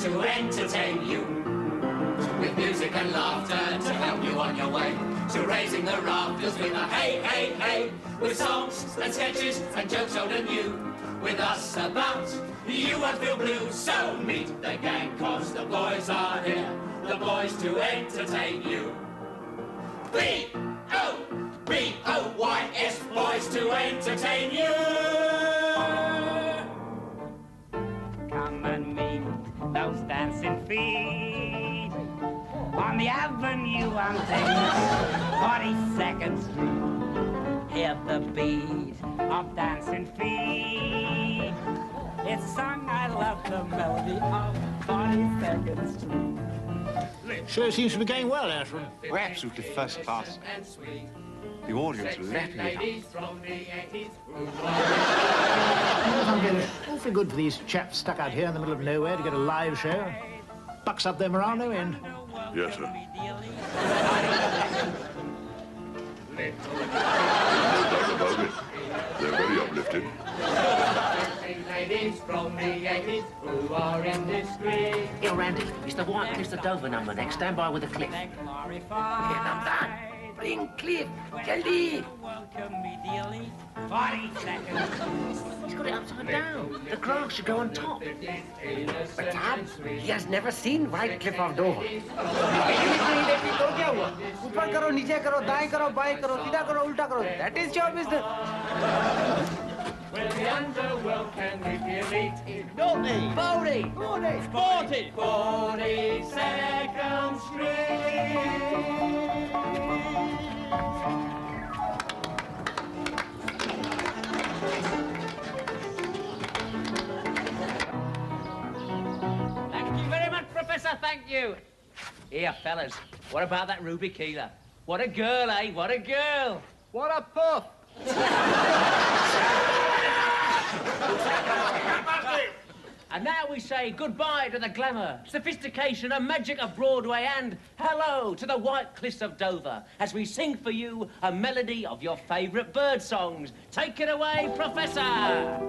to entertain you, with music and laughter to help you on your way to raising the rafters with a hey, hey, hey, with songs and sketches and jokes old and new. With us about, you won't feel blue. So meet the gang, cause the boys are here, the boys to entertain you. B-O-B-O-Y-S, boys to entertain you. Come and meet those dancing feet on the avenue on 42nd Street. Hear the beat of dancing feet. It's a song I love, the melody of 42nd Street. Sure seems to be going well, Ashford. We're absolutely first class. The audience lapping it It's awfully good for these chaps stuck out here in the middle of nowhere to get a live show. Bucks up their morale, no end. Yes, sir. They're very uplifting. Ladies from the 80s who are indiscreet. Here, Randy, it's the White Cliffs of Dover number next. Stand by with the cliff. Here, number. Bring Cliff. Jolly. He's got it upside down. The grass should go on top. But, Tab, he has never seen White Cliff of Dover. That is your business. Where the underworld can be elite. 42nd Street. Thank you very much, Professor, thank you. Here, fellas, what about that Ruby Keeler? What a girl, eh? What a girl. What a puff. And now we say goodbye to the glamour, sophistication and magic of Broadway and hello to the White Cliffs of Dover as we sing for you a melody of your favourite bird songs. Take it away, Professor!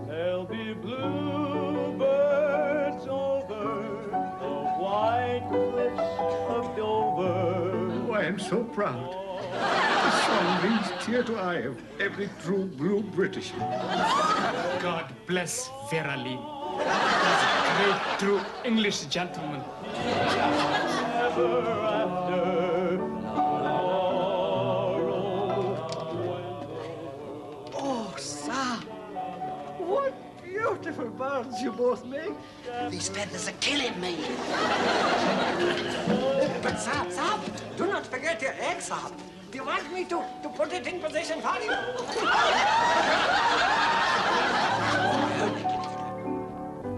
There'll be bluebirds over the White Cliffs of Dover. Oh, I am so proud. The song brings tear to eye of every true blue British. God bless Vera Lee. Great true English gentleman. Ever after Oh, sir. What beautiful birds you both make. These feathers are killing me. But, Sab, do not forget your egg, Sab. Do you want me to put it in position for you?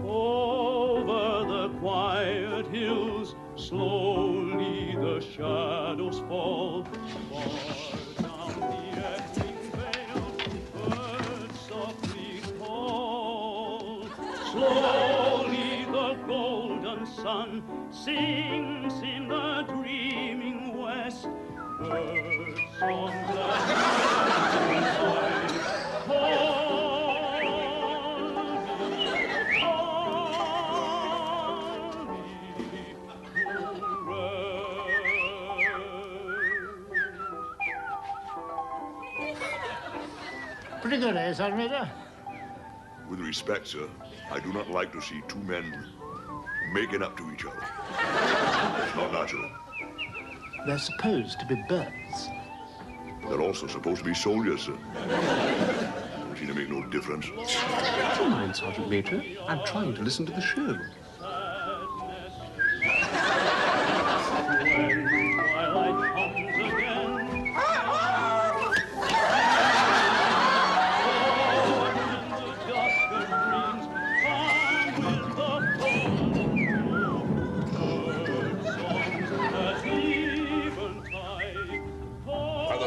over the quiet hills, slowly the shadows fall. Far down the echoing vale, birds softly call. Slowly the golden sun sings in the dreaming west. Birds on the hillside call Pretty good, eh, Sergeant Major? With respect, sir, I do not like to see two men making up to each other. It's not natural. They're supposed to be birds. They're also supposed to be soldiers, sir. Don't seem to make no difference. Don't mind, Sergeant Major. I'm trying to listen to the show.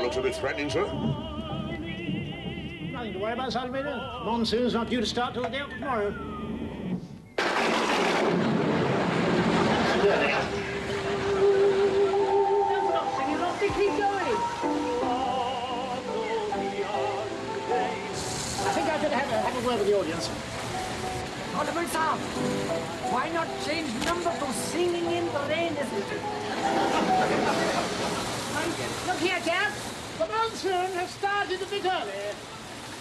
Looks a bit threatening, sir. Nothing to worry about, Sergeant Major. Monsoon's not due to start till the day after tomorrow. Keep going. I think I could have a audience. Alderman Sam, why not change number to Singing in the Rain, isn't it? Look here, chaps. The monsoon has started a bit early,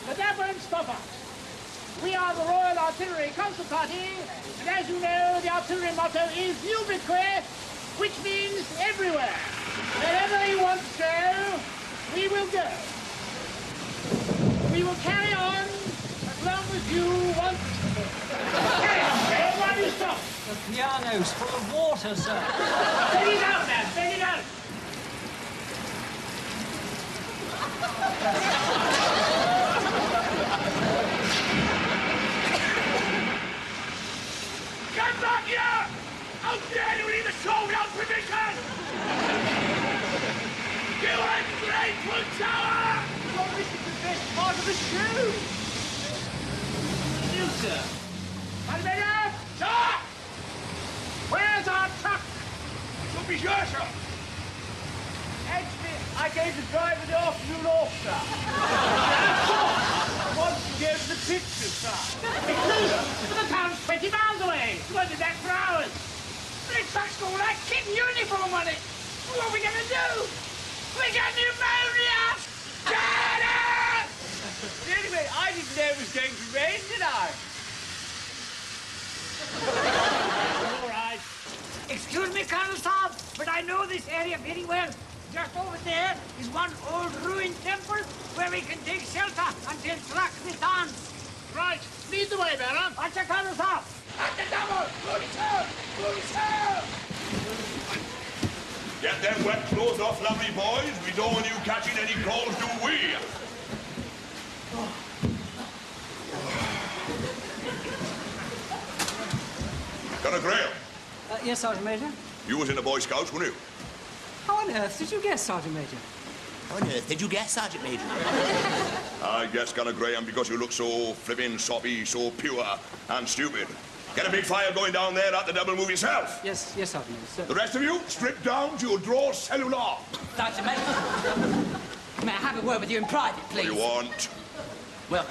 but that won't stop us. We are the Royal Artillery Concert Party, and as you know, the artillery motto is ubique, which means everywhere. Wherever you want to go, we will go. We will carry on as long as you want to. Hey, why do you stop? The piano's full of water, sir. Bend it out, man, bend it out. Get back here! How dare you leave the show without permission! You ungrateful tower! Well, this is the best part of the show. You, sir. Almeida! Sir! Where's our truck? You'll be here, sir. Actually, I gave the driver the afternoon off, sir. I want to go to the picture, sir. But the town's 20 miles away. You won't be back for hours. This truck's got all that kit and uniform on it. What are we going to do? We got pneumonia! Get us! Anyway, I didn't know it was going to rain, did I? All right. Excuse me, Colonel Saab, but I know this area very well. Just over there is one old ruined temple where we can take shelter until Slack returns. Right. Lead the way, Baron. Watch your Colonel Saab. At the double! Police out! Police out! Get them wet clothes off, lovely boys. We don't want you catching any colds, do we? Colonel Graham, Yes, Sergeant Major? you was in the Boy Scouts, weren't you? How on earth did you guess, Sergeant Major? How on earth did you guess, Sergeant Major? I guess, Colonel Graham, because you look so flippin' soppy, so pure and stupid. Get a big fire going down there at the double move yourself. Yes, Sergeant Major. Sir. The rest of you, strip down to your draw cellular. Sergeant Major, may I have a word with you in private, What please? do you want? Well,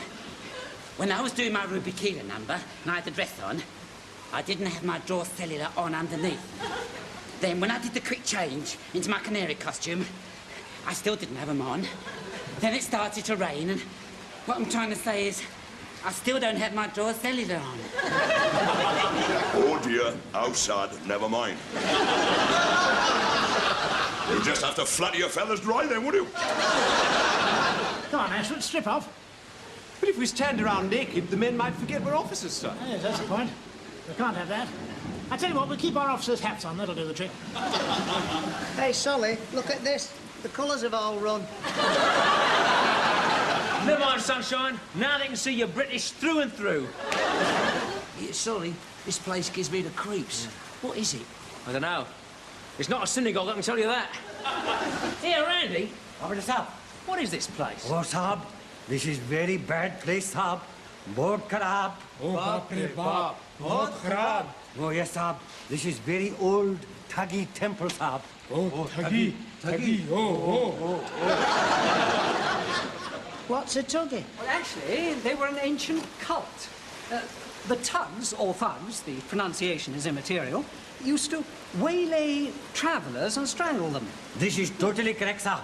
when I was doing my Ruby Keeler number and I had the dress on, I didn't have my draw cellular on underneath. Then when I did the quick change into my canary costume, I still didn't have them on. Then it started to rain, and what I'm trying to say is, I still don't have my draw cellular on. Oh dear, how sad. Never mind. You'll just have to flutter your feathers dry then, would you? Come on, Ashford, strip off. But if we stand around naked, the men might forget we're officers, sir. Yes, that's the point. We can't have that. I tell you what, we'll keep our officers' hats on. That'll do the trick. Hey, Solly, look at this. The colours have all run. Never mind, sunshine. Now they can see you're British through and through. Yeah, Solly, this place gives me the creeps. What is it? I don't know. It's not a synagogue, I can tell you that. Here, Randy. What is up? What is this place? Oh, Saab, this is very bad place, Saab. Bahut kharab. Oh, baap re baap. Bahut kharab. Oh, yes, Saab. This is very old Thuggy temple, Saab. Oh, Thuggy. Thuggy. Oh. What's a tuggy? Well, actually, they were an ancient cult. The Tugs, or Thugs, the pronunciation is immaterial, used to waylay travellers and strangle them. This is totally correct, Saab.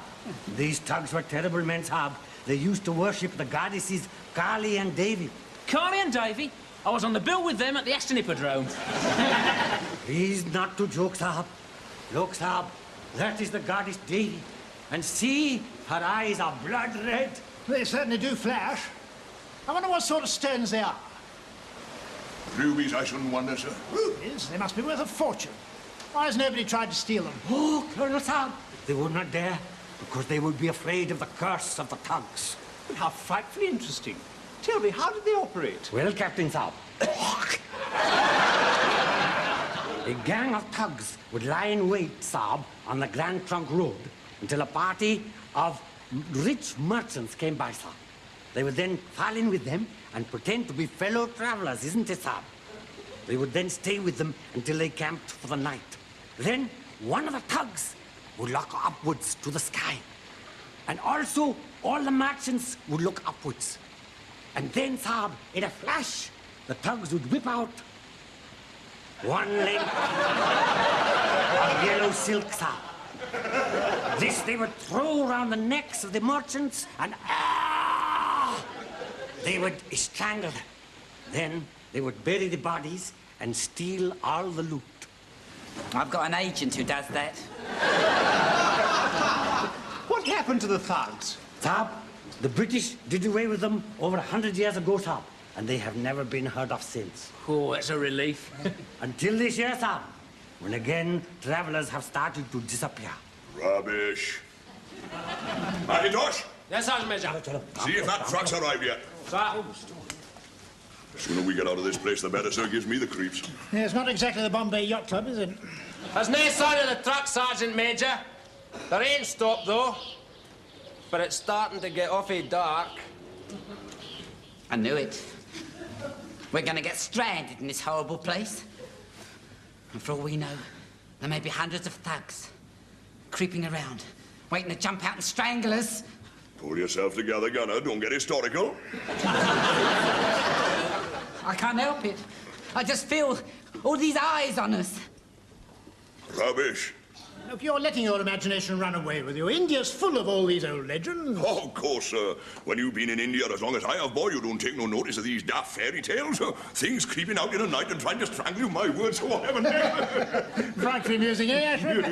These Thugs were terrible men, Saab. They used to worship the goddesses Kali and Devi. Carly and Davy? I was on the bill with them at the Aston Hippodrome. Please not to joke, Saab. Look, Saab, that is the goddess Devi. And see, her eyes are blood red. They certainly do flash. I wonder what sort of stones they are. Rubies, I shouldn't wonder, sir. Rubies? They must be worth a fortune. Why has nobody tried to steal them? Oh, Colonel Saab, they would not dare, because they would be afraid of the curse of the Thugs. But how frightfully interesting. Tell me, how did they operate? Well, Captain Saab, a gang of thugs would lie in wait, Saab, on the Grand Trunk Road until a party of rich merchants came by, Saab. They would then fall in with them and pretend to be fellow travelers, isn't it, Saab? They would then stay with them until they camped for the night. Then one of the thugs would look upwards to the sky. And also, all the merchants would look upwards. And then, Saab, in a flash, the thugs would whip out one length of yellow silk, Saab. This they would throw around the necks of the merchants and they would strangle them. Then they would bury the bodies and steal all the loot. I've got an agent who does that. What happened to the thugs? Saab, the British did away with them over 100 years ago, Saab, and they have never been heard of since. Oh, that's a relief. Until this year, Saab, when again travellers have started to disappear. Rubbish. Macintosh? Yes, Sergeant Major. See if that truck's arrived yet. Sir. The sooner we get out of this place, the better, sir. Gives me the creeps. Yeah, it's not exactly the Bombay Yacht Club, is it? There's no sign of the truck, Sergeant Major. The rain stopped, though. But it's starting to get awfully dark. I knew it. We're going to get stranded in this horrible place. And for all we know, there may be hundreds of thugs creeping around, waiting to jump out and strangle us. Pull yourself together, Gunner. Don't get historical. I can't help it. I just feel all these eyes on us. Rubbish. Look, you're letting your imagination run away with you. India's full of all these old legends. Oh, of course, sir. When you've been in India as long as I have, boy, you don't take no notice of these daft fairy tales. Things creeping out in the night and trying to strangle you. My word, so I haven't. Frightfully amusing, eh, Ashford?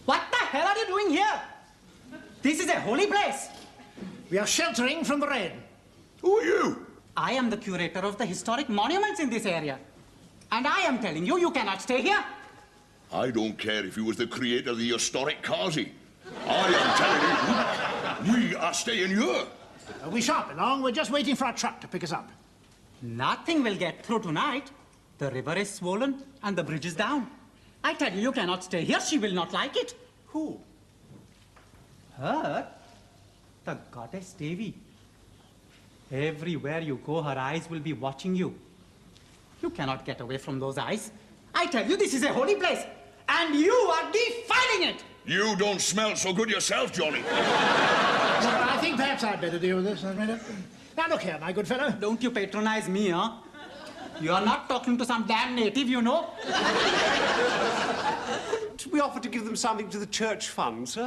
What the hell are you doing here? This is a holy place. We are sheltering from the rain. Who are you? I am the curator of the historic monuments in this area. And I am telling you, you cannot stay here. I don't care if you was the creator of the historic Kazi. I am telling you, we are staying here. We shan't be long. We're just waiting for our truck to pick us up. Nothing will get through tonight. The river is swollen and the bridge is down. I tell you, you cannot stay here. She will not like it. Who? Her? The goddess Devi. Everywhere you go, her eyes will be watching you. You cannot get away from those eyes. I tell you, this is a holy place, and you are defiling it. You don't smell so good yourself, Johnny. I think perhaps I'd better deal with this. Now, look here, my good fellow. Don't you patronize me, huh? You are not talking to some damn native, you know. We offered to give them something to the church fund, sir.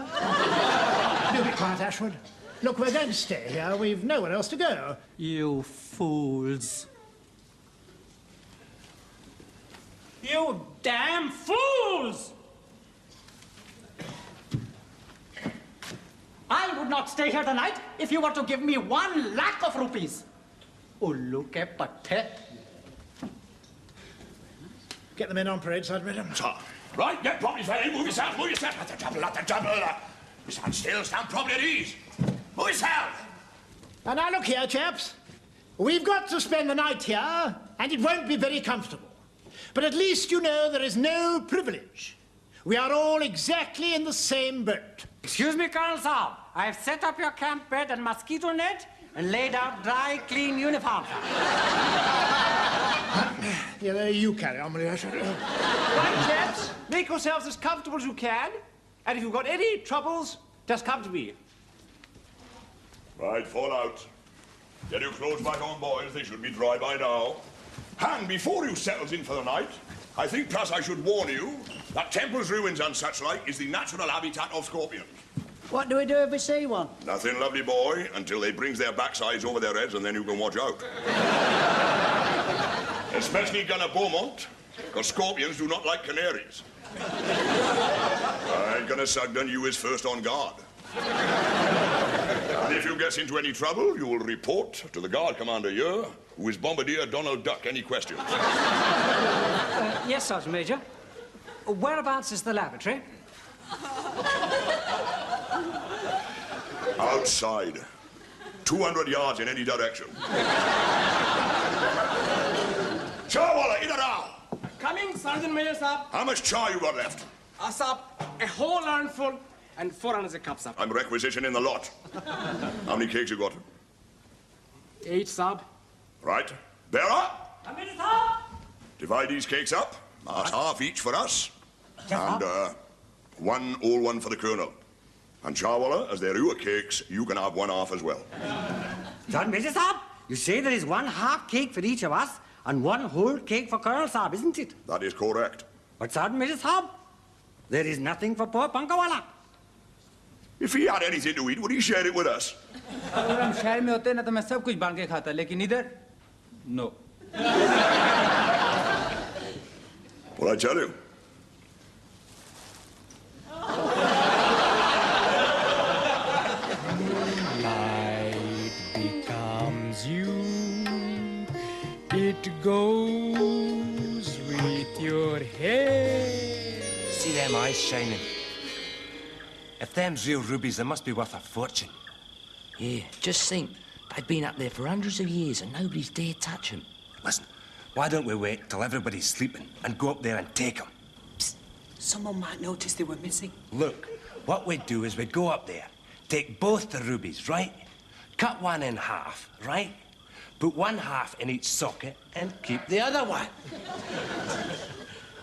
Do be quiet, Ashford. Look, we're going to stay here. We've nowhere else to go. You fools. You damn fools! I would not stay here tonight if you were to give me 1 lakh of rupees. Oh, look at Patte. Get the men on parade, Sergeant Major. Sir. Right, get properly, fellow. Move yourself, move yourself. Not the trouble, not the trouble. Stand still, stand properly at ease. Move yourself. And now, look here, chaps. We've got to spend the night here, and it won't be very comfortable. But at least you know there is no privilege. We are all exactly in the same boat. Excuse me, Colonel Saab. I have set up your camp bed and mosquito net and laid out dry, clean uniforms. Yeah, you carry on, Maria. Right, chaps, make yourselves as comfortable as you can, and if you've got any troubles, just come to me. Right, fall out. Get your clothes back on, boys. They should be dry by now. And before you settles in for the night, I think perhaps I should warn you that temples, ruins and such like is the natural habitat of scorpions. What do we do if we see one? Nothing, lovely boy, until they brings their backsides over their heads, and then you can watch out. Especially Gunner Beaumont, because scorpions do not like canaries. Right, Gunner Sugden, you is first on guard. And if you get into any trouble, you will report to the guard commander here, who is Bombardier Donald Duck. Any questions? Yes, Sergeant Major. Whereabouts is the lavatory? Outside. 200 yards in any direction. Charwalla, in and out. Coming, Sergeant Major, sir. How much char you got left? Sir, a whole armful and 400 cups, sir. I'm requisitioning the lot. How many cakes you got? 8, sir. Right. Bearer, Come in, sir. divide these cakes up. That's half each for us. And, 1 all one for the colonel. And Charwalla, as they're your cakes, you can have one half as well. Sergeant Major Saab, you say there is one half cake for each of us and one whole cake for Colonel Saab, isn't it? That is correct. But Sergeant Major Saab, there is nothing for poor Punkawala. If he had anything to eat, would he share it with us? अगर हम शहर में होते ना तो मैं सब कुछ बांध के खाता, लेकिन इधर no. Well, I tell you. Light becomes you. It goes with your head. See them eyes shining. If them's real rubies, they must be worth a fortune. Yeah, just think. They've been up there for hundreds of years and nobody's dared touch them. Listen, why don't we wait till everybody's sleeping and go up there and take them? Psst. Someone might notice they were missing. Look, what we'd do is we'd go up there, take both the rubies, right? Cut one in half, right? Put one half in each socket and keep the other one.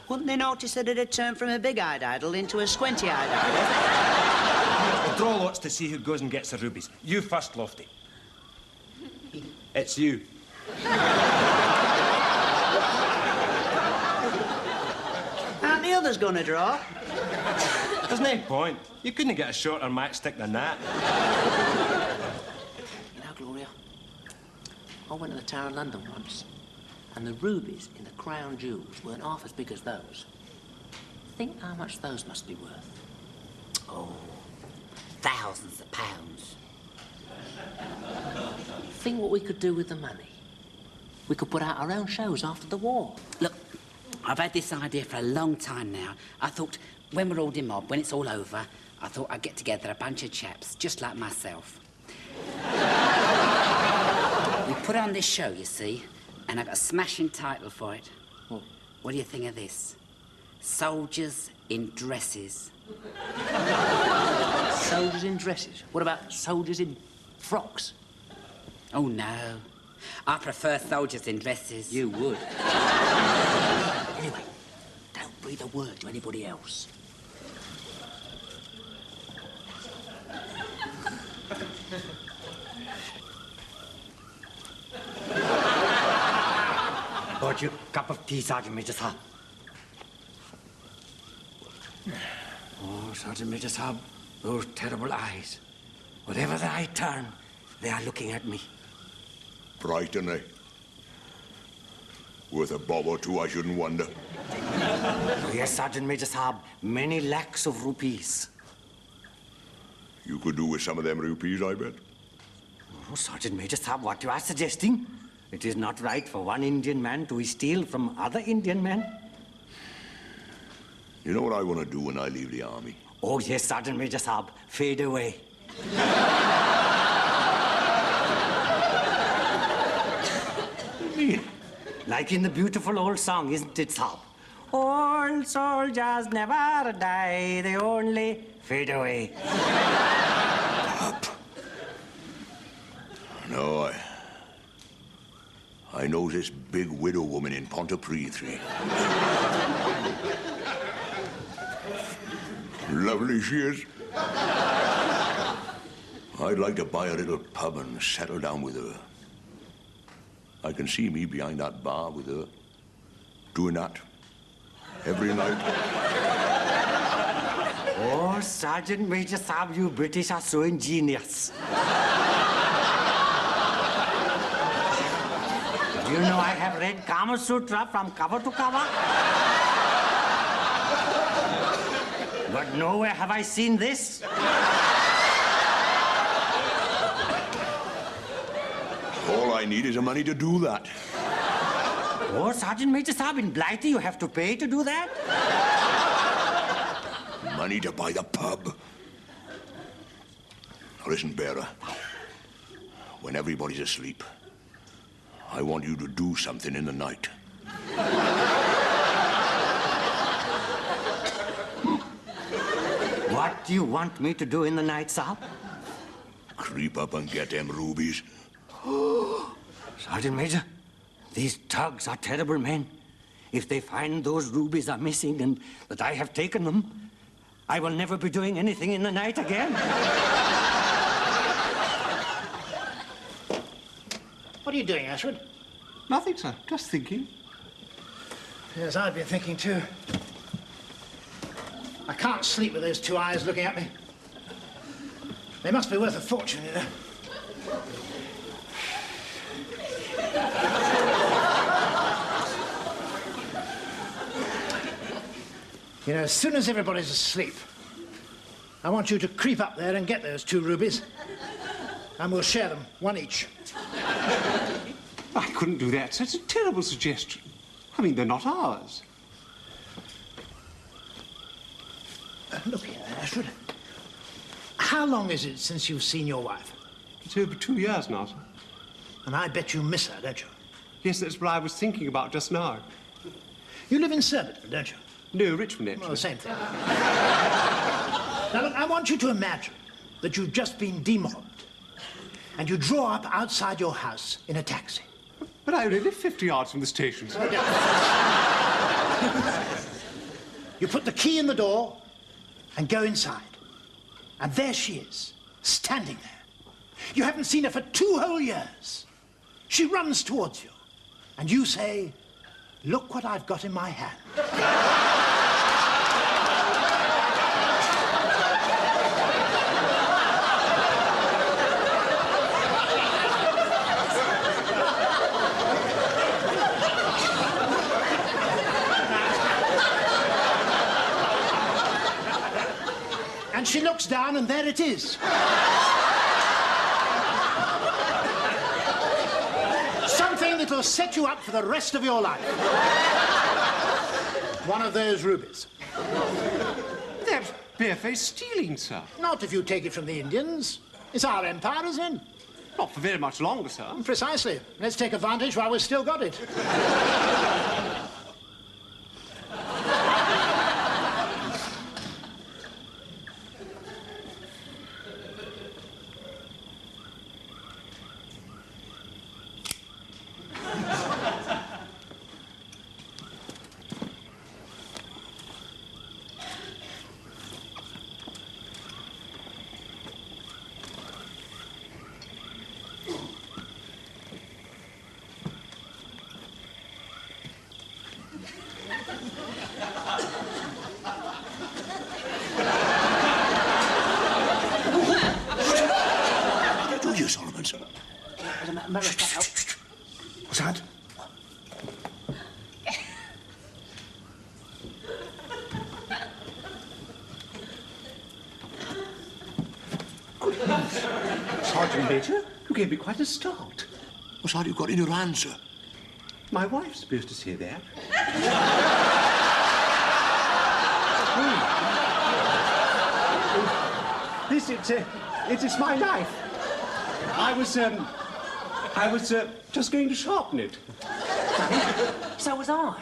Wouldn't they notice that it had turned from a big-eyed idol into a squinty-eyed idol? We'll draw lots to see who goes and gets the rubies. You first, Lofty. It's you. Aren't the others going to draw? There's no point. You couldn't get a shorter matchstick than that. You know, Gloria, I went to the Tower of London once, and the rubies in the crown jewels weren't half as big as those. Think how much those must be worth. Oh, thousands of pounds. Think what we could do with the money. We could put out our own shows after the war. Look, I've had this idea for a long time now. I thought, when we're all demobbed, when it's all over, I thought I'd get together a bunch of chaps, just like myself. We put on this show, you see, and I've got a smashing title for it. What do you think of this? Soldiers in Dresses. Soldiers in dresses? What about soldiers in frocks? Oh, no. I prefer soldiers in dresses. You would. Anyway, don't breathe a word to anybody else. Brought you a cup of tea, Sergeant Major Saab. Oh, Sergeant Major Saab, those terrible eyes. Wherever I turn, they are looking at me. Bright, aren't they? Worth a bob or two, I shouldn't wonder. Oh, yes, Sergeant Major Saab, many lakhs of rupees. You could do with some of them rupees, I bet. Oh, Sergeant Major Saab, what you are suggesting? It is not right for one Indian man to steal from other Indian men. You know what I want to do when I leave the army? Oh, yes, Sergeant Major Saab, fade away. Like in the beautiful old song, isn't it, Saab? Old soldiers never die, they only fade away. No, I know this big widow woman in Pontypridd. Lovely she is. I'd like to buy a little pub and settle down with her. I can see me behind that bar with her, doing that every night. Oh, Sergeant Major Saab, you British are so ingenious. Do you know I have read Kama Sutra from cover to cover? But nowhere have I seen this. All I need is the money to do that. Oh, Sergeant Major Saab, in Blighty you have to pay to do that? Money to buy the pub. Now listen, Bearer. When everybody's asleep, I want you to do something in the night. What do you want me to do in the night, Saab? Creep up and get them rubies. Sergeant Major, these thugs are terrible men. If they find those rubies are missing and that I have taken them, I will never be doing anything in the night again. What are you doing, Ashford? Nothing, sir. Just thinking. Yes, I've been thinking too. I can't sleep with those two eyes looking at me. They must be worth a fortune, you know. You know, as soon as everybody's asleep, I want you to creep up there and get those 2 rubies, and we'll share them, 1 each. I couldn't do that, sir. It's a terrible suggestion. I mean, they're not ours. Look here, Ashford. How long is it since you've seen your wife? It's over 2 years now, sir. And I bet you miss her, don't you? Yes, that's what I was thinking about just now. You live in Surbiton, don't you? No, Richmond, actually. Well, the same thing. Now, look, I want you to imagine that you've just been demobbed and you draw up outside your house in a taxi. But I only live 50 yards from the station, sir. You put the key in the door and go inside. And there she is, standing there. You haven't seen her for 2 whole years. She runs towards you. And you say, "Look what I've got in my hand." And she looks down, and there it is. Something that'll set you up for the rest of your life. One of those rubies. That's barefaced stealing, sir. Not if you take it from the Indians. It's our empire, isn't it? Not for very much longer, sir. Precisely. Let's take advantage while we've still got it. What's that? Sergeant Major, you gave me quite a start. What's that you've got in your hand, sir? My wife's supposed to see that. It's my knife. I was just going to sharpen it. So was I.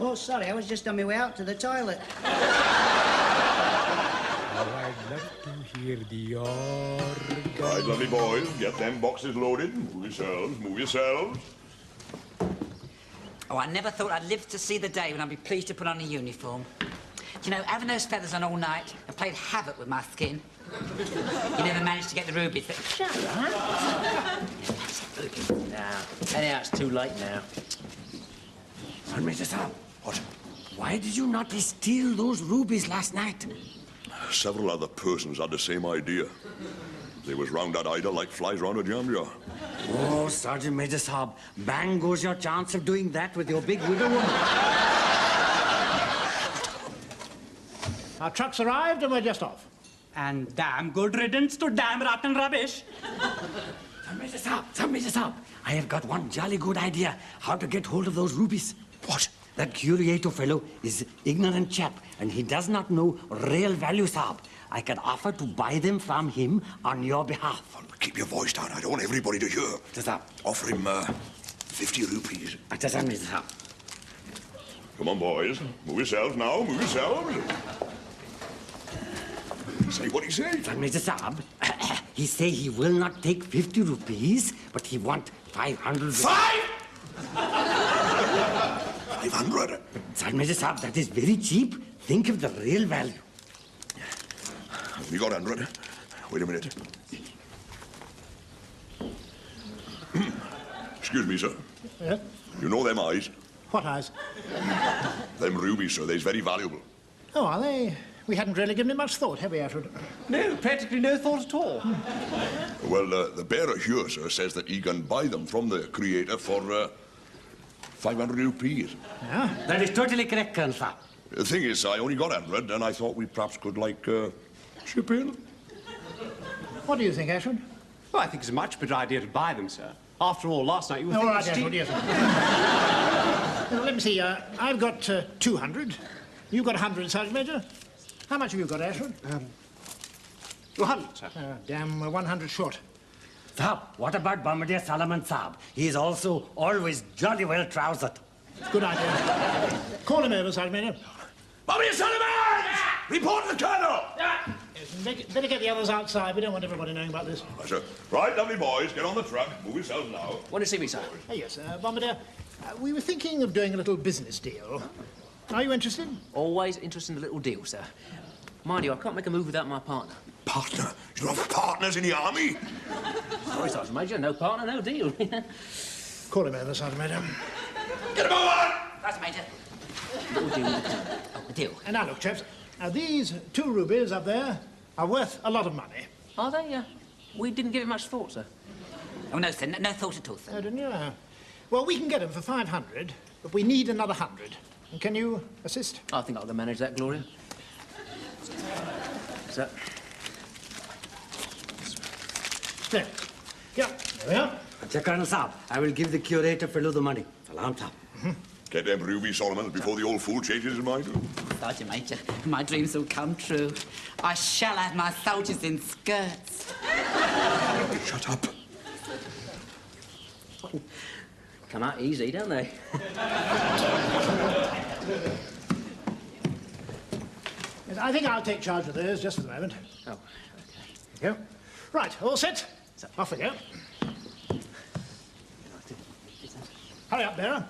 Oh, sorry, I was just on my way out to the toilet. I'd love to hear the organ. Right, lovely boys, get them boxes loaded. Move yourselves, move yourselves. Oh, I never thought I'd live to see the day when I'd be pleased to put on a uniform. You know, having those feathers on all night and played havoc with my skin. You never managed to get the rubies, but... Shut up. Now, anyhow, it's too late now. Mr. Sam. What? Why did you not steal those rubies last night? Several other persons had the same idea. They was round that idol like flies round a jam jar. Oh, Sergeant Major Saab, bang goes your chance of doing that with your big widow woman. Our truck's arrived and we're just off. And damn good riddance to damn rotten rubbish. Sergeant Major Saab, I have got one jolly good idea how to get hold of those rubies. What? That curator fellow is ignorant chap, and he does not know real value, Saab. I can offer to buy them from him on your behalf. Keep your voice down. I don't want everybody to hear. Offer him 50 rupees. Come on, boys. Move yourselves now. Move yourselves. Say what he say. Mr. Saab, he say he will not take 50 rupees, but he want 500. 500? Sergeant Major Saab, that is very cheap. Think of the real value. We got 100. Wait a minute. Excuse me, sir. Yes? You know them eyes? What eyes? Them rubies, sir. They's very valuable. Oh, are they? We hadn't really given it much thought, have we, Ashford? No, practically no thought at all. Well, the bearer here, sir, says that he can buy them from the creator for 500 rupees. Yeah? That is totally correct, Colonel Saab. The thing is, I only got 100, and I thought we perhaps could, like, chip in. What do you think, Ashford? Well, I think it's a much better idea to buy them, sir. After all, last night you were All thinking right, Ashford, yes. Now, let me see. I've got 200. You've got 100, Sergeant Major. How much have you got, Ashford? 100, sir. Damn, 100 short. Saab, what about Bombardier Salaman Saab? He is also always jolly well trousered. Good idea. Call him over, Sergeant Major. Bombardier Salaman! Report to the Colonel! Yes, better get the others outside. We don't want everybody knowing about this. Right, sir. Right, lovely boys, get on the truck. Move yourselves now. Want to see me, sir? Yes, Bombardier. We were thinking of doing a little business deal. Are you interested? Always interested in a little deal, sir. Mind you, I can't make a move without my partner. Partner? You don't have partners in the army? Sorry, Sergeant Major, no partner, no deal. Call him over, Sergeant Major. Get him on! Sergeant Major. Little deal. A deal. And now, look, chaps. These 2 rubies up there are worth a lot of money. Are they? We didn't give it much thought, sir. Oh, no, sir. No thought at all, sir. Oh, didn't you? Well, we can get them for 500, but we need another 100. Can you assist? I think I can manage that, Gloria. Sir. There. Yeah, there we are. Colonel Saab, I will give the curator fellow the money. Salam, Saab. Get them rubies, Solomon, before the old fool changes his mind. Sergeant Major, my dreams will come true. I shall have my soldiers in skirts. Shut up. Come out easy, don't they? Yes, I think I'll take charge of those just for the moment. Oh, okay. There you go. Right, all set? Off we go. Hurry up, bearer.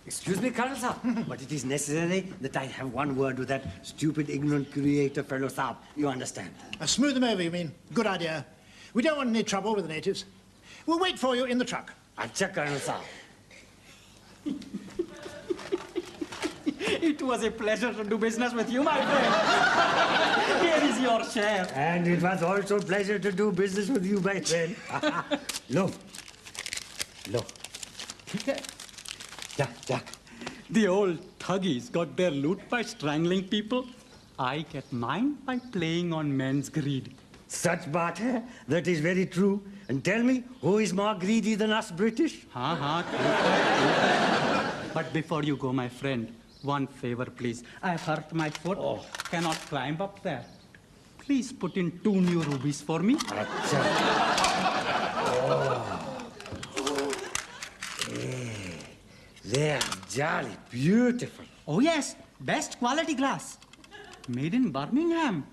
Excuse me, Colonel Saab, but it is necessary that I have one word with that stupid, ignorant creator fellow Saab. You understand? Smooth them over, you mean? Good idea. We don't want any trouble with the natives. We'll wait for you in the truck. Acha, Colonel Saab. It was a pleasure to do business with you, my friend. Here is your share. And it was also a pleasure to do business with you, my friend. Look. Look. Yeah. The old thuggies got their loot by strangling people. I get mine by playing on men's greed. Such baat hai. That is very true. And tell me, who is more greedy than us British? But before you go, my friend, one favor, please. I've hurt my foot. Oh. Cannot climb up there. Please put in 2 new rubies for me. They are jolly beautiful. Oh, yes. Best quality glass. Made in Birmingham.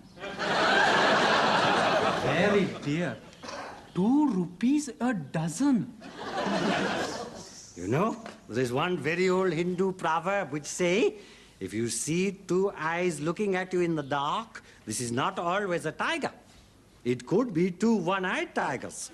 Very dear. 2 rupees a dozen. You know, there's one very old Hindu proverb which say, if you see 2 eyes looking at you in the dark, this is not always a tiger. It could be 2 one-eyed tigers.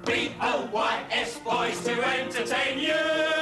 B-O-Y-S, boys to entertain you.